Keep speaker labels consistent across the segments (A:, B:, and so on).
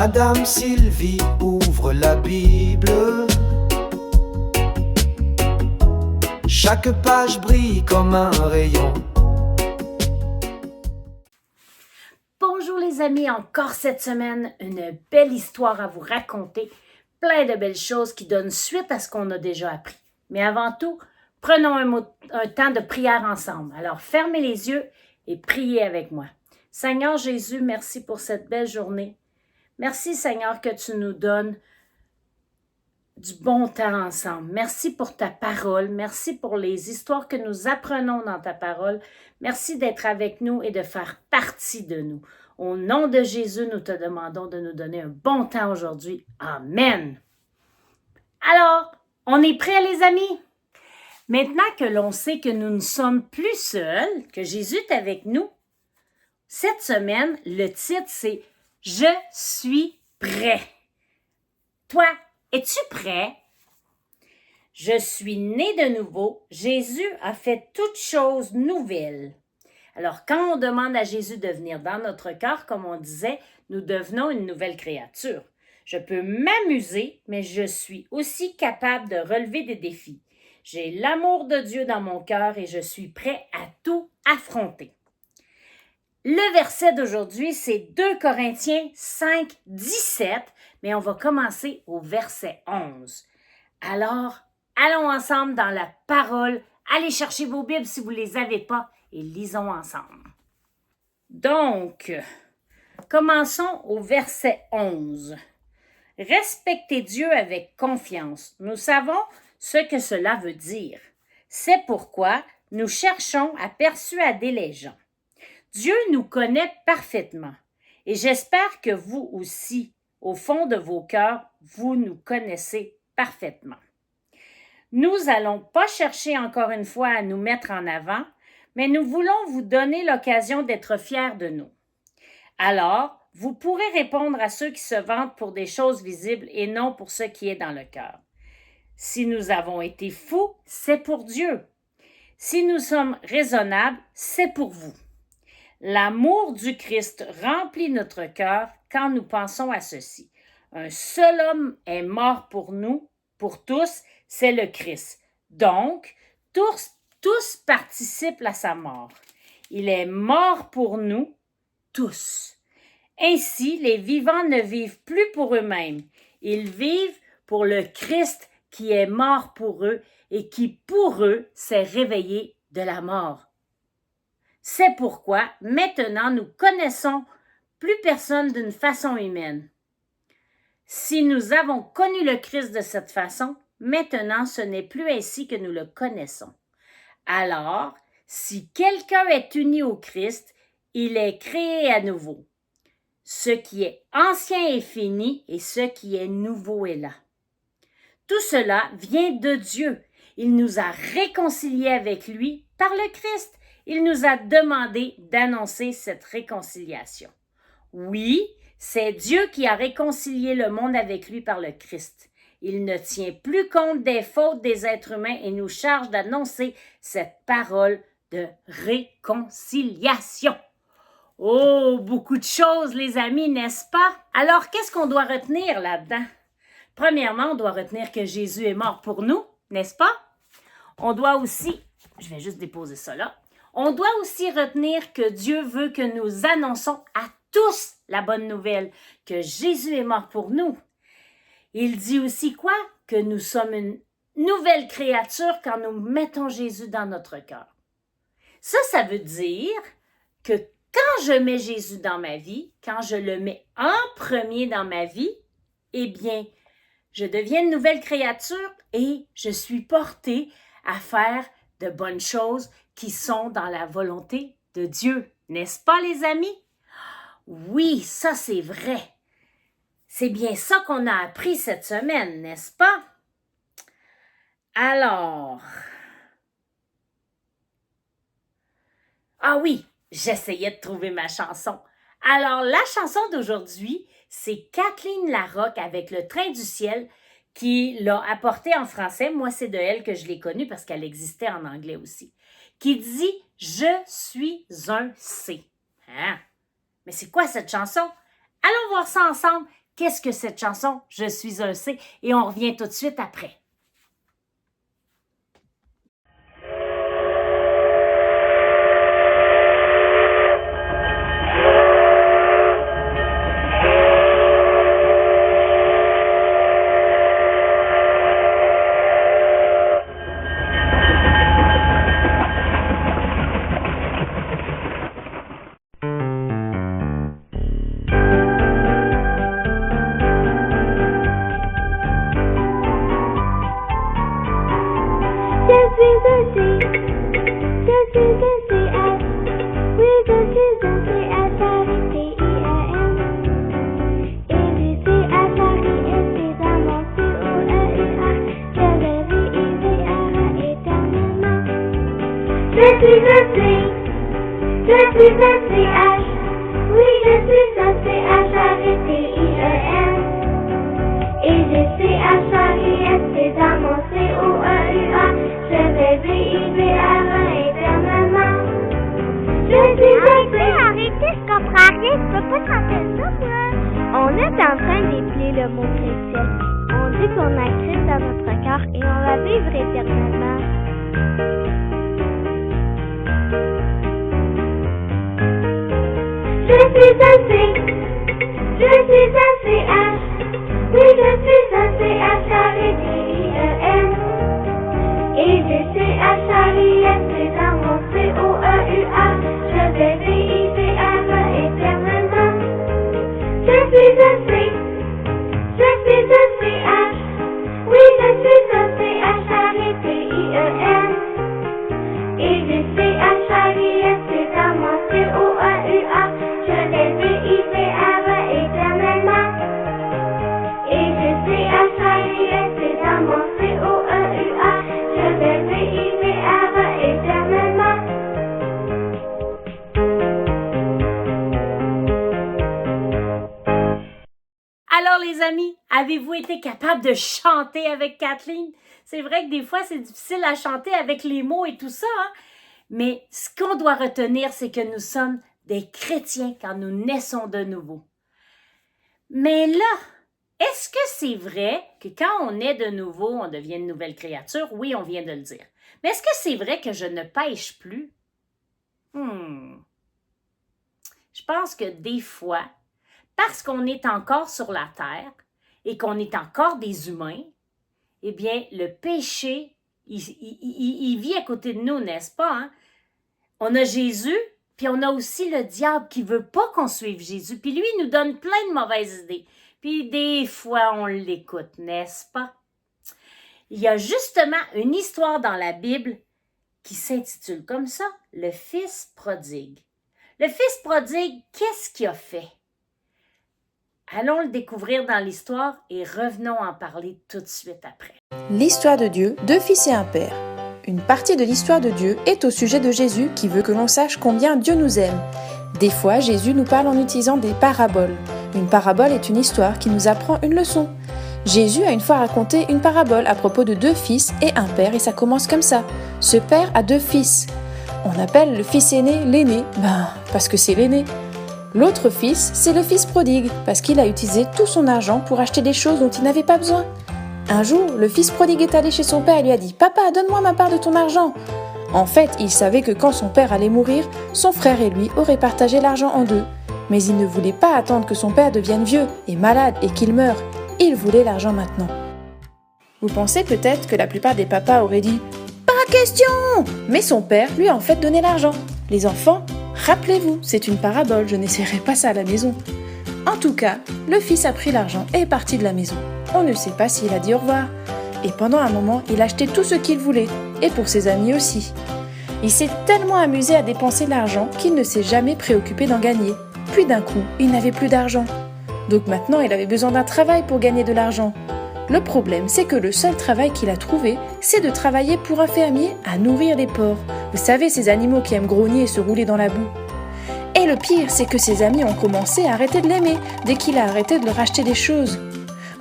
A: Madame Sylvie ouvre la Bible. Chaque page brille comme un rayon.
B: Bonjour les amis, encore cette semaine, une belle histoire à vous raconter. Plein de belles choses qui donnent suite à ce qu'on a déjà appris. Mais avant tout, prenons un temps de prière ensemble. Alors fermez les yeux et priez avec moi. Seigneur Jésus, merci pour cette belle journée. Merci Seigneur que tu nous donnes du bon temps ensemble. Merci pour ta parole. Merci pour les histoires que nous apprenons dans ta parole. Merci d'être avec nous et de faire partie de nous. Au nom de Jésus, nous te demandons de nous donner un bon temps aujourd'hui. Amen. Alors, on est prêts les amis? Maintenant que l'on sait que nous ne sommes plus seuls, que Jésus est avec nous, cette semaine, le titre c'est « Je suis prêt ». Toi, es-tu prêt? Je suis né de nouveau. Jésus a fait toutes choses nouvelles. Alors, quand on demande à Jésus de venir dans notre cœur, comme on disait, nous devenons une nouvelle créature. Je peux m'amuser, mais je suis aussi capable de relever des défis. J'ai l'amour de Dieu dans mon cœur et je suis prêt à tout affronter. Le verset d'aujourd'hui, c'est 2 Corinthiens 5, 17, mais on va commencer au verset 11. Alors, allons ensemble dans la parole. Allez chercher vos Bibles si vous ne les avez pas et lisons ensemble. Donc, commençons au verset 11. Respectez Dieu avec confiance. Nous savons ce que cela veut dire. C'est pourquoi nous cherchons à persuader les gens. Dieu nous connaît parfaitement et j'espère que vous aussi, au fond de vos cœurs, vous nous connaissez parfaitement. Nous n'allons pas chercher encore une fois à nous mettre en avant, mais nous voulons vous donner l'occasion d'être fiers de nous. Alors, vous pourrez répondre à ceux qui se vantent pour des choses visibles et non pour ce qui est dans le cœur. Si nous avons été fous, c'est pour Dieu. Si nous sommes raisonnables, c'est pour vous. L'amour du Christ remplit notre cœur quand nous pensons à ceci. Un seul homme est mort pour nous, pour tous, c'est le Christ. Donc, tous participent à sa mort. Il est mort pour nous, tous. Ainsi, les vivants ne vivent plus pour eux-mêmes. Ils vivent pour le Christ qui est mort pour eux et qui, pour eux, s'est réveillé de la mort. C'est pourquoi, maintenant, nous connaissons plus personne d'une façon humaine. Si nous avons connu le Christ de cette façon, maintenant, ce n'est plus ainsi que nous le connaissons. Alors, si quelqu'un est uni au Christ, il est créé à nouveau. Ce qui est ancien est fini et ce qui est nouveau est là. Tout cela vient de Dieu. Il nous a réconciliés avec lui par le Christ. Il nous a demandé d'annoncer cette réconciliation. Oui, c'est Dieu qui a réconcilié le monde avec lui par le Christ. Il ne tient plus compte des fautes des êtres humains et nous charge d'annoncer cette parole de réconciliation. Oh, beaucoup de choses, les amis, n'est-ce pas? Alors, qu'est-ce qu'on doit retenir là-dedans? Premièrement, on doit retenir que Jésus est mort pour nous, n'est-ce pas? On doit aussi, je vais juste déposer ça là, on doit aussi retenir que Dieu veut que nous annonçons à tous la bonne nouvelle, que Jésus est mort pour nous. Il dit aussi quoi? Que nous sommes une nouvelle créature quand nous mettons Jésus dans notre cœur. Ça veut dire que quand je mets Jésus dans ma vie, quand je le mets en premier dans ma vie, eh bien, je deviens une nouvelle créature et je suis portée à faire de bonnes choses qui sont dans la volonté de Dieu. N'est-ce pas, les amis? Oui, ça c'est vrai. C'est bien ça qu'on a appris cette semaine, n'est-ce pas? Alors, ah oui, j'essayais de trouver ma chanson. Alors, la chanson d'aujourd'hui, c'est Kathleen Larocque avec Le Train du ciel qui l'a apportée en français. Moi, c'est de elle que je l'ai connue parce qu'elle existait en anglais aussi. Qui dit « Je suis un C ». Hein? Mais c'est quoi cette chanson? Allons voir ça ensemble. Qu'est-ce que cette chanson? Je suis un C et on revient tout de suite après.
C: On est en train d'épeler le mot chrétien. On dit qu'on a Christ dans notre cœur et on va vivre éternellement. Je suis un C, je suis un CH. Oui, je suis un CH, C-H-A-R-I-T-I-E-N. Et j'ai C-H-A-R-I-S, c'est dans mon C-O-E-U-A. Je vais vivre éternellement. Je suis un C, je suis un CH. Oui, je suis un C-H-A-R-I-T-I-E-N. Et j'ai C-H-A-R-I-S, c'est dans mon C-O-E-U-A. Je vais vivre éternellement. Et j'ai C-H-A-R-I-S, c'est dans mon C-O-E-U-A. Je vais vivre éternellement.
B: Alors les amis, avez-vous été capable de chanter avec Kathleen? C'est vrai que des fois c'est difficile à chanter avec les mots et tout ça, hein? Mais ce qu'on doit retenir, c'est que nous sommes des chrétiens quand nous naissons de nouveau. Mais là, est-ce que c'est vrai que quand on naît de nouveau, on devient une nouvelle créature? Oui, on vient de le dire. Mais est-ce que c'est vrai que je ne pêche plus? Je pense que des fois, parce qu'on est encore sur la terre et qu'on est encore des humains, eh bien, le péché, il vit à côté de nous, n'est-ce pas? Hein? On a Jésus, puis on a aussi le diable qui veut pas qu'on suive Jésus. Puis lui, il nous donne plein de mauvaises idées. Puis des fois, on l'écoute, n'est-ce pas? Il y a justement une histoire dans la Bible qui s'intitule comme ça, « Le Fils prodigue ». Le Fils prodigue, qu'est-ce qu'il a fait? Allons le découvrir dans l'histoire et revenons en parler tout de suite après.
D: L'histoire de Dieu, deux fils et un père. Une partie de l'histoire de Dieu est au sujet de Jésus qui veut que l'on sache combien Dieu nous aime. Des fois, Jésus nous parle en utilisant des paraboles. Une parabole est une histoire qui nous apprend une leçon. Jésus a une fois raconté une parabole à propos de deux fils et un père et ça commence comme ça. Ce père a deux fils. On appelle le fils aîné l'aîné, parce que c'est l'aîné. L'autre fils, c'est le fils prodigue, parce qu'il a utilisé tout son argent pour acheter des choses dont il n'avait pas besoin. Un jour, le fils prodigue est allé chez son père et lui a dit « Papa, donne-moi ma part de ton argent !» En fait, il savait que quand son père allait mourir, son frère et lui auraient partagé l'argent en deux. Mais il ne voulait pas attendre que son père devienne vieux et malade et qu'il meure. Il voulait l'argent maintenant. Vous pensez peut-être que la plupart des papas auraient dit « Pas question !» Mais son père lui a en fait donné l'argent. Les enfants, rappelez-vous, c'est une parabole, je n'essaierai pas ça à la maison. En tout cas, le fils a pris l'argent et est parti de la maison. On ne sait pas s'il a dit au revoir. Et pendant un moment, il a acheté tout ce qu'il voulait, et pour ses amis aussi. Il s'est tellement amusé à dépenser l'argent qu'il ne s'est jamais préoccupé d'en gagner. Puis d'un coup, il n'avait plus d'argent. Donc maintenant, il avait besoin d'un travail pour gagner de l'argent. Le problème, c'est que le seul travail qu'il a trouvé, c'est de travailler pour un fermier à nourrir les porcs. Vous savez, ces animaux qui aiment grogner et se rouler dans la boue. Et le pire, c'est que ses amis ont commencé à arrêter de l'aimer dès qu'il a arrêté de leur acheter des choses.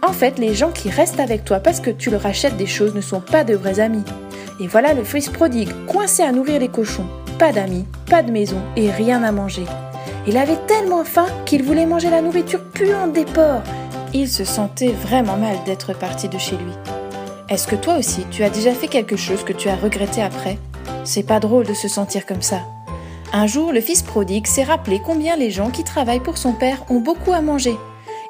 D: En fait, les gens qui restent avec toi parce que tu leur achètes des choses ne sont pas de vrais amis. Et voilà le fils prodigue, coincé à nourrir les cochons. Pas d'amis, pas de maison et rien à manger. Il avait tellement faim qu'il voulait manger la nourriture puante des porcs. Il se sentait vraiment mal d'être parti de chez lui. Est-ce que toi aussi, tu as déjà fait quelque chose que tu as regretté après ? C'est pas drôle de se sentir comme ça. Un jour, le fils prodigue s'est rappelé combien les gens qui travaillent pour son père ont beaucoup à manger.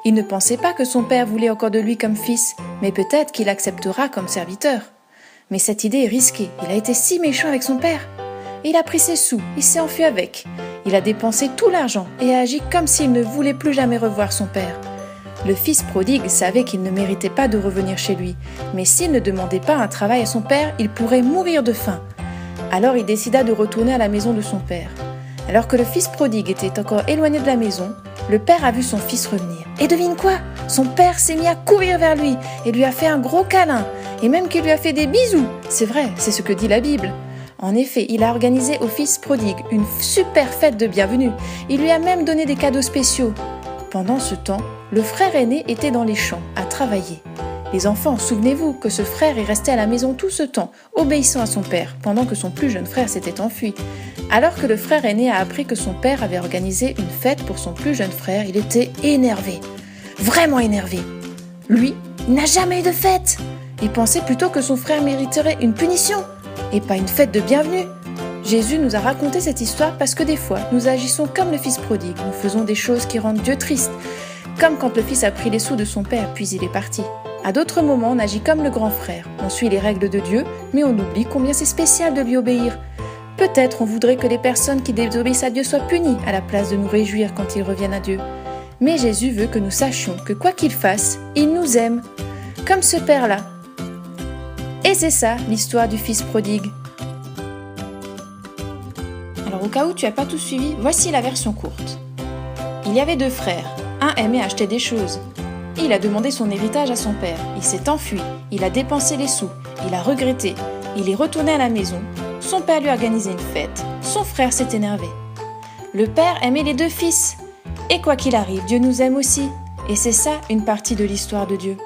D: Il ne pensait pas que son père voulait encore de lui comme fils, mais peut-être qu'il acceptera comme serviteur. Mais cette idée est risquée, il a été si méchant avec son père. Il a pris ses sous, il s'est enfui avec. Il a dépensé tout l'argent et a agi comme s'il ne voulait plus jamais revoir son père. Le fils prodigue savait qu'il ne méritait pas de revenir chez lui, mais s'il ne demandait pas un travail à son père, il pourrait mourir de faim. Alors il décida de retourner à la maison de son père. Alors que le fils prodigue était encore éloigné de la maison, le père a vu son fils revenir. Et devine quoi ? Son père s'est mis à courir vers lui et lui a fait un gros câlin, et même qu'il lui a fait des bisous. C'est vrai, c'est ce que dit la Bible. En effet, il a organisé au fils prodigue une super fête de bienvenue. Il lui a même donné des cadeaux spéciaux. Pendant ce temps, le frère aîné était dans les champs, à travailler. Les enfants, souvenez-vous que ce frère est resté à la maison tout ce temps, obéissant à son père, pendant que son plus jeune frère s'était enfui. Alors que le frère aîné a appris que son père avait organisé une fête pour son plus jeune frère, il était énervé. Vraiment énervé. Lui, il n'a jamais eu de fête. Il pensait plutôt que son frère mériterait une punition, et pas une fête de bienvenue. Jésus nous a raconté cette histoire parce que des fois, nous agissons comme le fils prodigue. Nous faisons des choses qui rendent Dieu triste, comme quand le fils a pris les sous de son père, puis il est parti. À d'autres moments, on agit comme le grand frère. On suit les règles de Dieu, mais on oublie combien c'est spécial de lui obéir. Peut-être on voudrait que les personnes qui désobéissent à Dieu soient punies, à la place de nous réjouir quand ils reviennent à Dieu. Mais Jésus veut que nous sachions que quoi qu'il fasse, il nous aime, comme ce père-là. Et c'est ça, l'histoire du fils prodigue. Alors au cas où tu n'as pas tout suivi, voici la version courte. Il y avait 2 frères. Un aimait acheter des choses. Il a demandé son héritage à son père. Il s'est enfui. Il a dépensé les sous. Il a regretté. Il est retourné à la maison. Son père lui a organisé une fête. Son frère s'est énervé. Le père aimait les 2 fils. Et quoi qu'il arrive, Dieu nous aime aussi. Et c'est ça une partie de l'histoire de Dieu.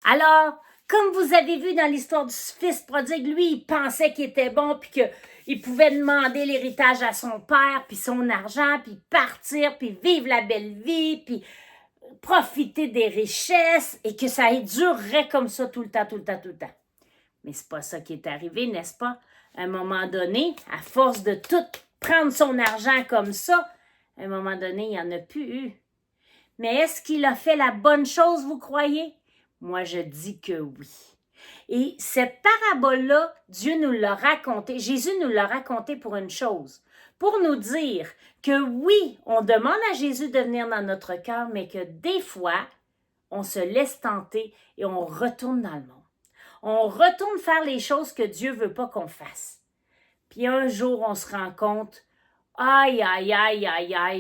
B: Alors, comme vous avez vu dans l'histoire du fils prodigue, lui, il pensait qu'il était bon, puis qu'il pouvait demander l'héritage à son père, puis son argent, puis partir, puis vivre la belle vie, puis profiter des richesses, et que ça durerait comme ça tout le temps. Mais c'est pas ça qui est arrivé, n'est-ce pas? À un moment donné, à force de tout prendre son argent comme ça, à un moment donné, il n'y en a plus eu. Mais est-ce qu'il a fait la bonne chose, vous croyez? Moi, je dis que oui. Et cette parabole-là, Dieu nous l'a racontée, Jésus nous l'a racontée pour une chose, pour nous dire que oui, on demande à Jésus de venir dans notre cœur, mais que des fois, on se laisse tenter et on retourne dans le monde. On retourne faire les choses que Dieu ne veut pas qu'on fasse. Puis un jour, on se rend compte, aïe,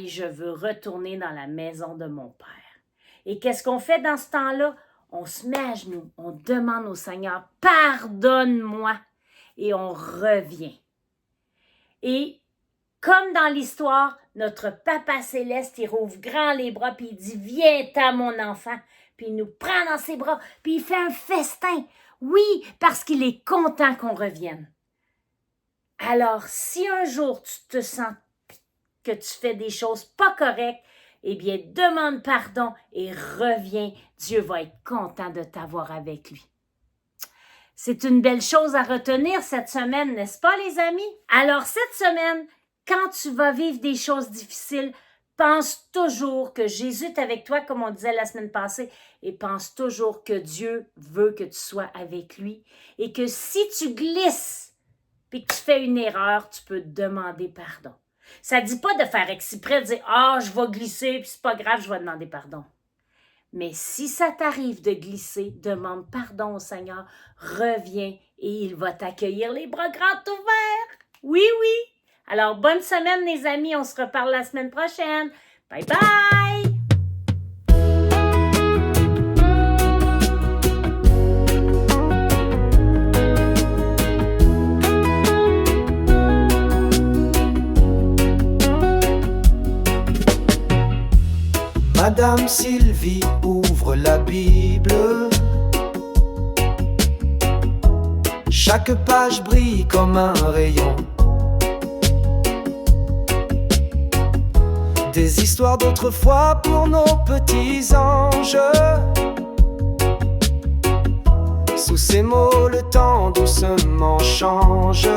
B: je veux retourner dans la maison de mon Père. Et qu'est-ce qu'on fait dans ce temps-là? On se met à genoux, on demande au Seigneur, pardonne-moi, et on revient. Et comme dans l'histoire, notre Papa Céleste, il rouvre grand les bras, puis il dit, viens-t'en mon enfant, puis il nous prend dans ses bras, puis il fait un festin. Oui, parce qu'il est content qu'on revienne. Alors, si un jour tu te sens que tu fais des choses pas correctes, eh bien, demande pardon et reviens. Dieu va être content de t'avoir avec lui. C'est une belle chose à retenir cette semaine, n'est-ce pas, les amis? Alors, cette semaine, quand tu vas vivre des choses difficiles, pense toujours que Jésus est avec toi, comme on disait la semaine passée, et pense toujours que Dieu veut que tu sois avec lui et que si tu glisses puis que tu fais une erreur, tu peux demander pardon. Ça ne dit pas de faire exprès, de dire « Ah, je vais glisser, puis c'est pas grave, je vais demander pardon. » Mais si ça t'arrive de glisser, demande pardon au Seigneur, reviens et il va t'accueillir les bras grands ouverts. Oui. Alors, bonne semaine les amis, on se reparle la semaine prochaine. Bye bye!
A: Madame Sylvie ouvre la Bible. Chaque page brille comme un rayon. des histoires d'autrefois pour nos petits anges. Sous ces mots, le temps doucement change.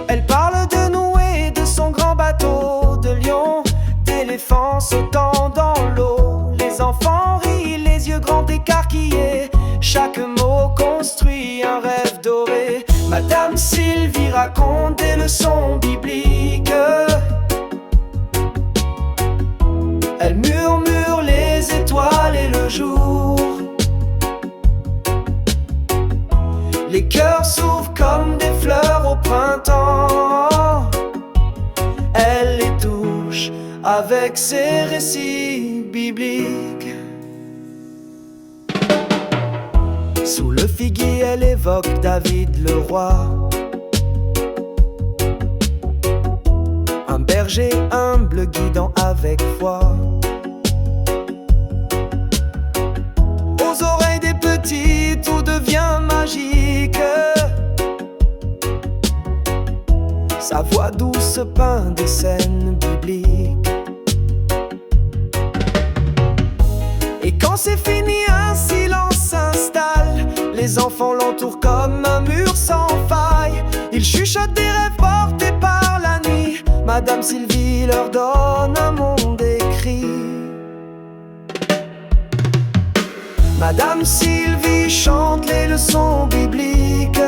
A: Elle parle de Noé, de son grand bateau, de lions, d'éléphants sautant dans l'eau. Les enfants rient, les yeux grands écarquillés. Chaque mot construit un rêve doré. Madame Sylvie raconte des leçons bibliques. Elle murmure les étoiles et le jour. Les cœurs s'ouvrent comme des fleurs au printemps. Elle les touche avec ses récits bibliques. Sous le figuier, elle évoque David le roi. Un berger humble guidant avec foi. Aux oreilles des petits, tout devient magique. Sa voix douce peint des scènes bibliques. Et quand c'est fini, un silence s'installe. Les enfants l'entourent comme un mur sans faille. Ils chuchotent des rêves portés par la nuit. Madame Sylvie leur donne un monde écrit. Madame Sylvie chante les leçons bibliques.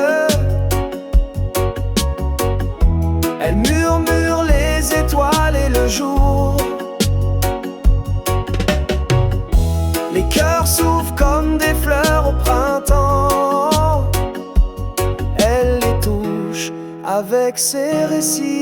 A: Elle murmure les étoiles et le jour. Les cœurs s'ouvrent comme des fleurs au printemps. Elle les touche avec ses récits